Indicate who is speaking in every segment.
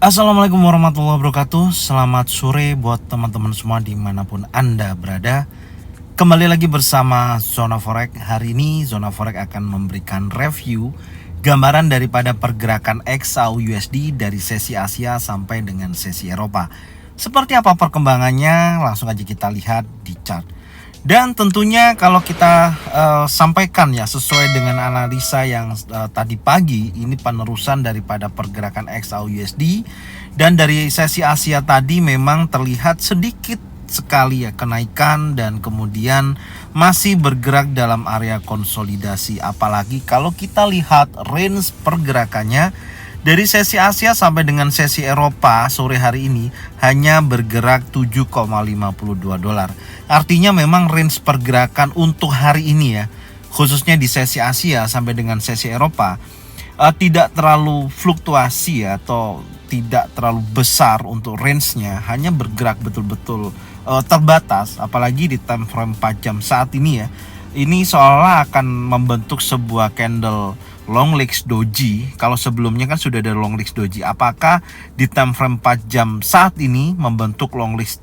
Speaker 1: Assalamualaikum warahmatullahi wabarakatuh. Selamat sore buat teman-teman semua dimanapun Anda berada. Kembali lagi bersama Zona Forex. Hari ini Zona Forex akan memberikan review gambaran daripada pergerakan XAU/USD dari sesi Asia sampai dengan sesi Eropa. Seperti apa perkembangannya? Langsung aja kita lihat di chart. Dan tentunya kalau kita sampaikan ya sesuai dengan analisa yang tadi pagi, ini penerusan daripada pergerakan XAU/USD, dan dari sesi Asia tadi memang terlihat sedikit sekali ya kenaikan dan kemudian masih bergerak dalam area konsolidasi. Apalagi kalau kita lihat range pergerakannya dari sesi Asia sampai dengan sesi Eropa sore hari ini hanya bergerak 7,52 dolar. Artinya memang range pergerakan untuk hari ini ya, khususnya di sesi Asia sampai dengan sesi Eropa tidak terlalu fluktuasi ya, atau tidak terlalu besar untuk range-nya, hanya bergerak betul-betul terbatas. Apalagi di time frame 4 jam saat ini ya, ini seolah akan membentuk sebuah candle long legs doji. Kalau sebelumnya kan sudah ada long legs doji, apakah di time frame 4 jam saat ini membentuk long legs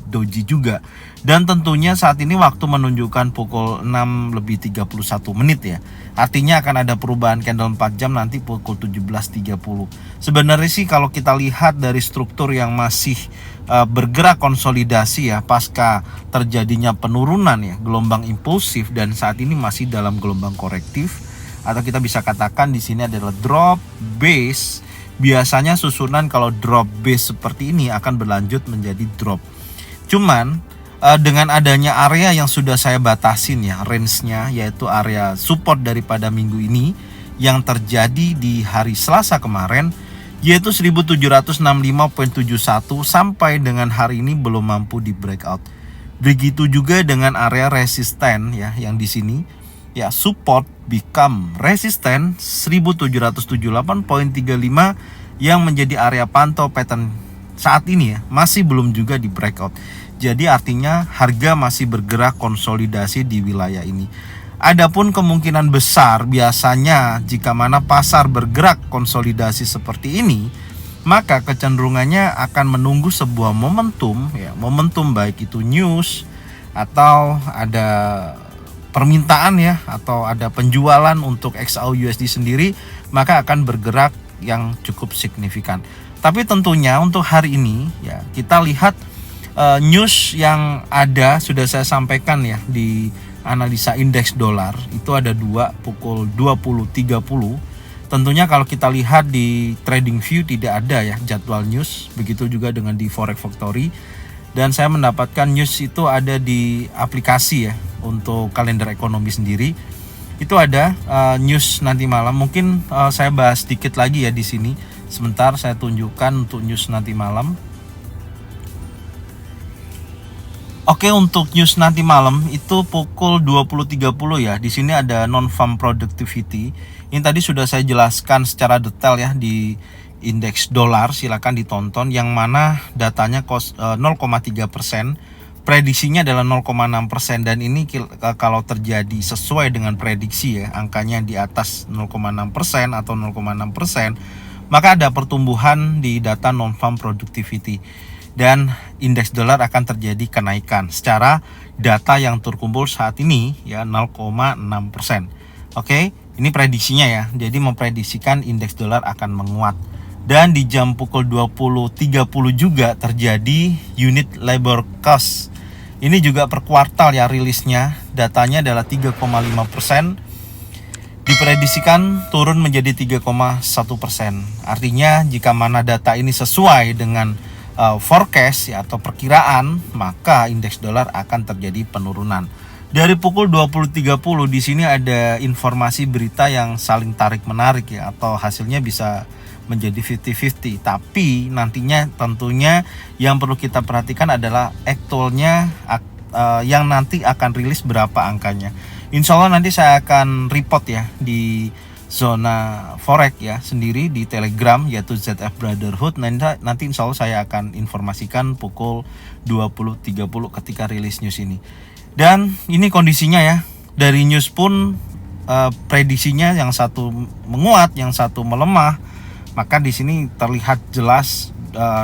Speaker 1: doji juga? Dan tentunya saat ini waktu menunjukkan pukul 6:31 ya. Artinya akan ada perubahan candle 4 jam nanti pukul 17.30. Sebenarnya sih kalau kita lihat dari struktur yang masih bergerak konsolidasi ya, pasca terjadinya penurunan ya, gelombang impulsif, dan saat ini masih dalam gelombang korektif, atau kita bisa katakan di sini adalah drop base. Biasanya susunan kalau drop base seperti ini akan berlanjut menjadi drop. Cuman dengan adanya area yang sudah saya batasin ya range-nya, yaitu area support daripada minggu ini yang terjadi di hari Selasa kemarin, yaitu 1765.71, sampai dengan hari ini belum mampu di breakout. Begitu juga dengan area resisten ya, yang di sini ya, support become resisten 1778.35 yang menjadi area pantau pattern saat ini ya, masih belum juga di breakout. Jadi artinya harga masih bergerak konsolidasi di wilayah ini. Adapun kemungkinan besar biasanya jika mana pasar bergerak konsolidasi seperti ini, maka kecenderungannya akan menunggu sebuah momentum ya, momentum baik itu news atau ada permintaan ya, atau ada penjualan untuk XAU/USD sendiri, maka akan bergerak yang cukup signifikan. Tapi tentunya untuk hari ini ya, kita lihat news yang ada sudah saya sampaikan ya di analisa indeks dolar. Itu ada dua, pukul 20.30. Tentunya kalau kita lihat di TradingView tidak ada ya jadwal news, begitu juga dengan di Forex Factory. Dan saya mendapatkan news itu ada di aplikasi ya, untuk kalender ekonomi sendiri. Itu ada news nanti malam. Mungkin saya bahas sedikit lagi ya di sini. Sebentar saya tunjukkan untuk news nanti malam. Oke, untuk news nanti malam itu pukul 20.30 ya. Di sini ada non-farm productivity. Ini tadi sudah saya jelaskan secara detail ya di indeks dolar, silakan ditonton, yang mana datanya 0,3%, prediksinya adalah 0,6%, dan ini kalau terjadi sesuai dengan prediksi ya, angkanya di atas 0,6% atau 0,6%, maka ada pertumbuhan di data non-farm productivity dan indeks dolar akan terjadi kenaikan secara data yang terkumpul saat ini ya, 0,6%. Oke, ini prediksinya ya. Jadi memprediksikan indeks dolar akan menguat. Dan di jam pukul 20.30 juga terjadi unit labor cost. Ini juga per kuartal ya rilisnya. Datanya adalah 3,5%. Diprediksikan turun menjadi 3,1%. Artinya jika mana data ini sesuai dengan forecast ya, atau perkiraan, maka indeks dolar akan terjadi penurunan. Dari pukul 20.30 di sini ada informasi berita yang saling tarik menarik ya, atau hasilnya bisa menjadi 50-50. Tapi nantinya tentunya yang perlu kita perhatikan adalah actualnya yang nanti akan rilis berapa angkanya. Insya Allah nanti saya akan report ya di Zona Forex ya sendiri di Telegram, yaitu ZF Brotherhood. Nanti insya Allah saya akan informasikan pukul 20.30 ketika rilis news ini. Dan ini kondisinya ya, dari news pun prediksinya yang satu menguat, yang satu melemah. Maka di sini terlihat jelas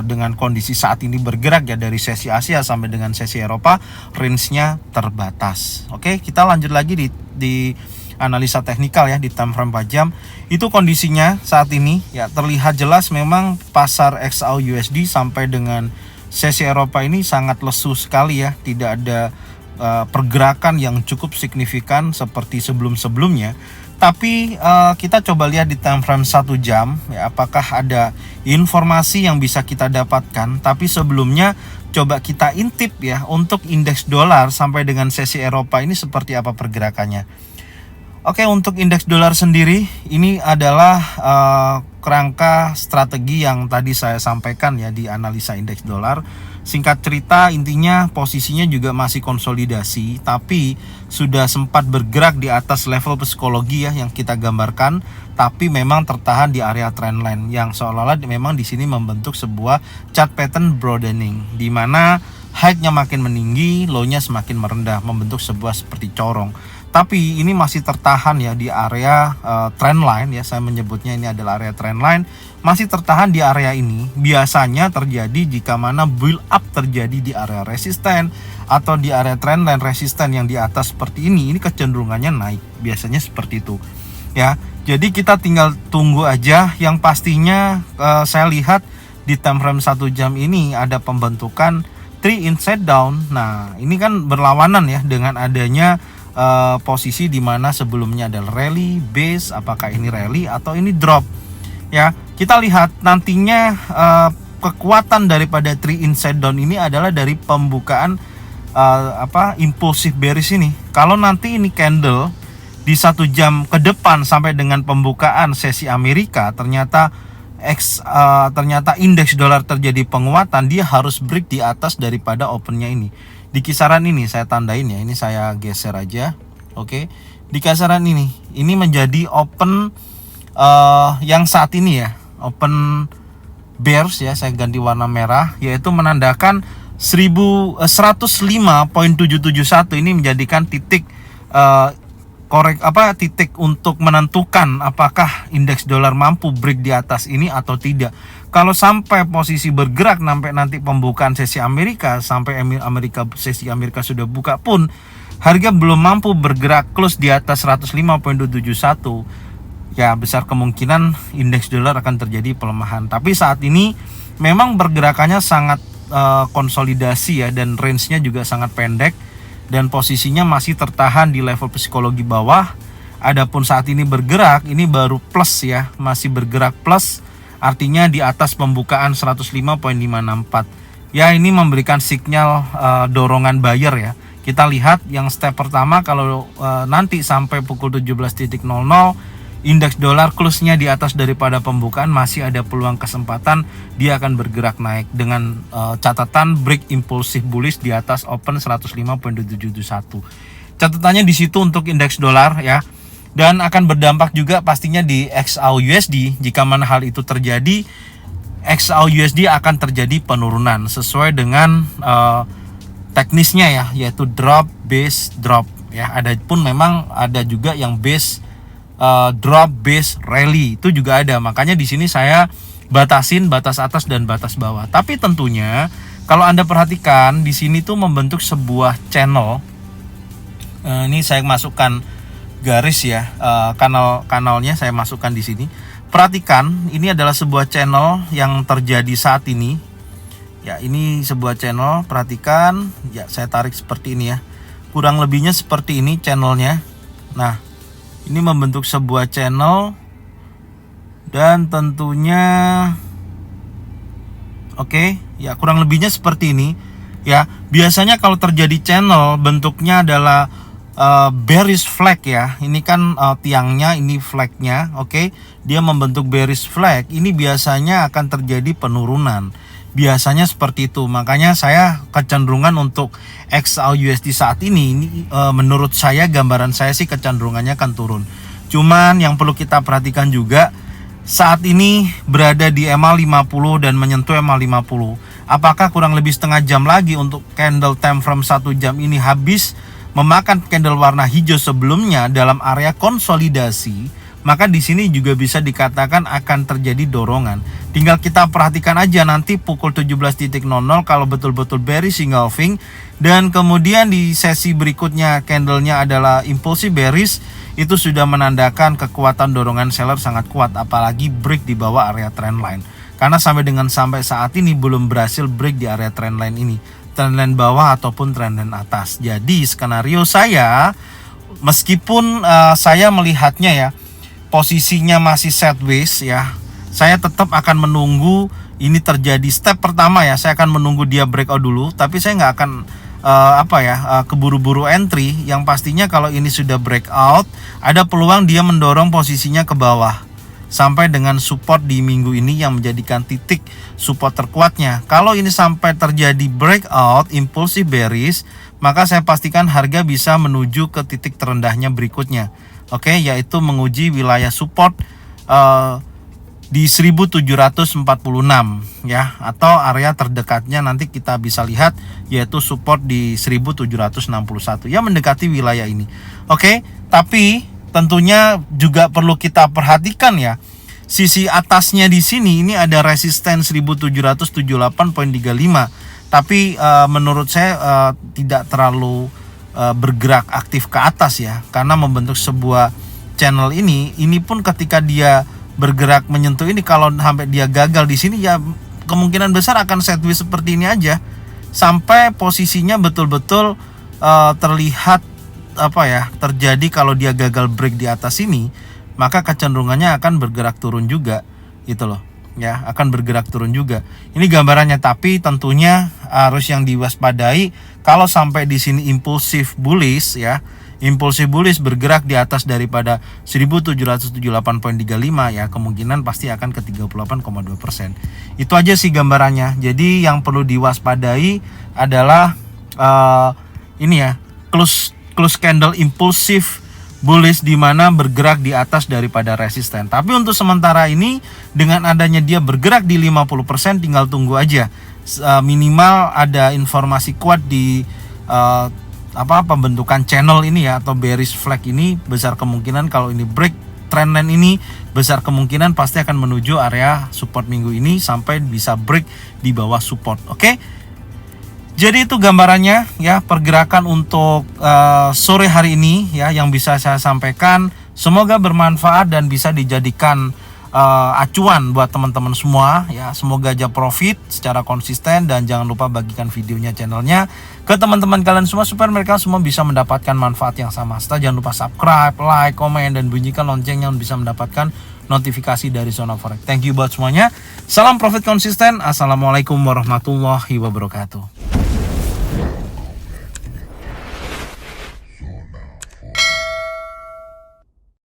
Speaker 1: dengan kondisi saat ini bergerak ya dari sesi Asia sampai dengan sesi Eropa, range-nya terbatas. Oke, kita lanjut lagi di analisa teknikal ya di time frame 4 jam. Itu kondisinya saat ini ya terlihat jelas memang pasar XAU/USD sampai dengan sesi Eropa ini sangat lesu sekali ya, tidak ada pergerakan yang cukup signifikan seperti sebelum-sebelumnya. Tapi kita coba lihat di time frame 1 jam ya, apakah ada informasi yang bisa kita dapatkan. Tapi sebelumnya coba kita intip ya untuk indeks dolar sampai dengan sesi Eropa ini seperti apa pergerakannya. Oke, untuk indeks dolar sendiri ini adalah kerangka strategi yang tadi saya sampaikan ya di analisa indeks dolar. Singkat cerita, intinya posisinya juga masih konsolidasi, tapi sudah sempat bergerak di atas level psikologi ya yang kita gambarkan, tapi memang tertahan di area trendline yang seolah-olah memang di sini membentuk sebuah chart pattern broadening, di mana high-nya makin meninggi, low-nya semakin merendah, membentuk sebuah seperti corong. Tapi ini masih tertahan ya di area trendline ya, saya menyebutnya ini adalah area trendline, masih tertahan di area ini. Biasanya terjadi jika mana build up terjadi di area resisten atau di area trendline resisten yang di atas seperti ini kecenderungannya naik, biasanya seperti itu ya. Jadi kita tinggal tunggu aja. Yang pastinya saya lihat di time frame 1 jam ini ada pembentukan 3 inside down. Nah, ini kan berlawanan ya dengan adanya posisi di mana sebelumnya adalah rally, base, apakah ini rally atau ini drop ya. Kita lihat nantinya kekuatan daripada 3 inside down ini adalah dari pembukaan impulsif bearish ini. Kalau nanti ini candle di 1 jam ke depan sampai dengan pembukaan sesi Amerika ternyata indeks dolar terjadi penguatan, dia harus break di atas daripada opennya ini. Di kisaran ini saya tandain ya, ini saya geser aja. Oke, di kisaran ini menjadi open yang saat ini ya, open bears ya, saya ganti warna merah, yaitu menandakan 105.771. Ini menjadikan titik titik untuk menentukan apakah indeks dolar mampu break di atas ini atau tidak. Kalau sampai posisi bergerak sampai nanti pembukaan sesi Amerika, sampai sesi Amerika sudah buka pun harga belum mampu bergerak close di atas 105.271, ya besar kemungkinan indeks dolar akan terjadi pelemahan. Tapi saat ini memang pergerakannya sangat konsolidasi ya, dan range-nya juga sangat pendek dan posisinya masih tertahan di level psikologi bawah. Adapun saat ini bergerak, ini baru plus ya, masih bergerak plus, artinya di atas pembukaan 105.564. Ya, ini memberikan sinyal dorongan buyer ya. Kita lihat yang step pertama, kalau nanti sampai pukul 17.00 indeks dolar close-nya di atas daripada pembukaan, masih ada peluang kesempatan dia akan bergerak naik dengan catatan break impulsif bullish di atas open 105.771. Catatannya di situ untuk indeks dolar ya. Dan akan berdampak juga pastinya di XAU/USD. Jika mana hal itu terjadi, XAU/USD akan terjadi penurunan sesuai dengan teknisnya ya, yaitu drop, base, drop ya. Adapun memang ada juga yang base drop, base, rally, itu juga ada. Makanya di sini saya batasin batas atas dan batas bawah. Tapi tentunya kalau Anda perhatikan di sini tuh membentuk sebuah channel. Ini saya masukkan garis ya, kanalnya saya masukkan di sini. Perhatikan, ini adalah sebuah channel yang terjadi saat ini. Ya, ini sebuah channel, perhatikan. Ya, saya tarik seperti ini ya. Kurang lebihnya seperti ini channelnya. Nah, ini membentuk sebuah channel dan tentunya oke, ya kurang lebihnya seperti ini. Ya, biasanya kalau terjadi channel bentuknya adalah bearish flag ya. Ini kan tiangnya, ini flagnya, oke. Dia membentuk bearish flag. Ini biasanya akan terjadi penurunan. Biasanya seperti itu. Makanya saya kecenderungan untuk XAU/USD saat ini menurut saya, gambaran saya sih kecenderungannya akan turun. Cuman yang perlu kita perhatikan juga, saat ini berada di MA50 dan menyentuh MA50. Apakah kurang lebih setengah jam lagi untuk candle time frame 1 jam ini habis memakan candle warna hijau sebelumnya dalam area konsolidasi maka di sini juga bisa dikatakan akan terjadi dorongan. Tinggal kita perhatikan aja nanti pukul 17.00 kalau betul-betul bearish engulfing, dan kemudian di sesi berikutnya candlenya adalah impulsive bearish, itu sudah menandakan kekuatan dorongan seller sangat kuat, apalagi break di bawah area trendline. Karena sampai saat ini belum berhasil break di area trendline ini, trendline bawah ataupun trendline atas. Jadi skenario saya, meskipun saya melihatnya ya posisinya masih sideways ya, saya tetap akan menunggu ini terjadi. Step pertama ya, saya akan menunggu dia breakout dulu, tapi saya nggak akan keburu-buru entry. Yang pastinya kalau ini sudah breakout, ada peluang dia mendorong posisinya ke bawah sampai dengan support di minggu ini yang menjadikan titik support terkuatnya. Kalau ini sampai terjadi breakout impulsive bearish, maka saya pastikan harga bisa menuju ke titik terendahnya berikutnya. Oke, yaitu menguji wilayah support di 1746 ya, atau area terdekatnya nanti kita bisa lihat yaitu support di 1761 ya, mendekati wilayah ini. Oke, tapi tentunya juga perlu kita perhatikan ya, sisi atasnya di sini ini ada resisten 1778.35, tapi menurut saya tidak terlalu bergerak aktif ke atas ya, karena membentuk sebuah channel ini pun ketika dia bergerak menyentuh ini, kalau sampai dia gagal di sini ya kemungkinan besar akan sideways seperti ini aja sampai posisinya betul-betul terlihat terjadi. Kalau dia gagal break di atas ini, maka kecenderungannya akan bergerak turun juga gitu loh ya, akan bergerak turun juga. Ini gambarannya, tapi tentunya harus yang diwaspadai kalau sampai di sini impulsif bullish ya, impulsif bullish bergerak di atas daripada 1778.35 ya, kemungkinan pasti akan ke 38,2%. Itu aja sih gambarannya. Jadi yang perlu diwaspadai adalah ini ya, close candle impulsif bullish di mana bergerak di atas daripada resisten. Tapi untuk sementara ini dengan adanya dia bergerak di 50%, tinggal tunggu aja minimal ada informasi kuat di pembentukan channel ini ya, atau bearish flag ini. Besar kemungkinan kalau ini break trendline ini, besar kemungkinan pasti akan menuju area support minggu ini sampai bisa break di bawah support. Oke? Jadi itu gambarannya ya, pergerakan untuk sore hari ini ya yang bisa saya sampaikan. Semoga bermanfaat dan bisa dijadikan acuan buat teman-teman semua ya. Semoga aja profit secara konsisten, dan jangan lupa bagikan videonya, channelnya ke teman-teman kalian semua supaya mereka semua bisa mendapatkan manfaat yang sama. Setelah jangan lupa subscribe, like, komen, dan bunyikan loncengnya untuk bisa mendapatkan notifikasi dari Zona Forex. Thank you buat semuanya. Salam profit konsisten. Assalamualaikum warahmatullahi wabarakatuh.